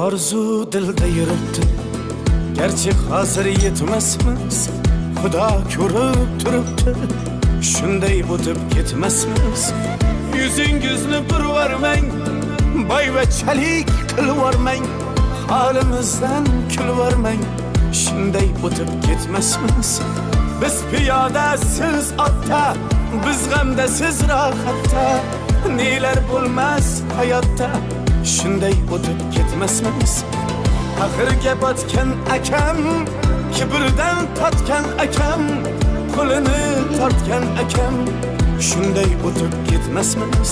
Arzu dilda yuribdi, gerçi hazır yetmesmiz. Xudo ko'rib turibdi, shunday o'tib ketmasmiz. Yuzingizni burvarmang, boyvachalik qilvormang, holimizdan kulvormang, shunday o'tib ketmasmiz. Biz piyoda, siz otda, biz g'amda, siz rohatda, nelar bo'lmas hayotda, shunday o'tib ketmasmiz. Axirga botgan akam, kibrdan totgan akam, qo'lini tortgan akam, shunday o'tib ketmasmiz.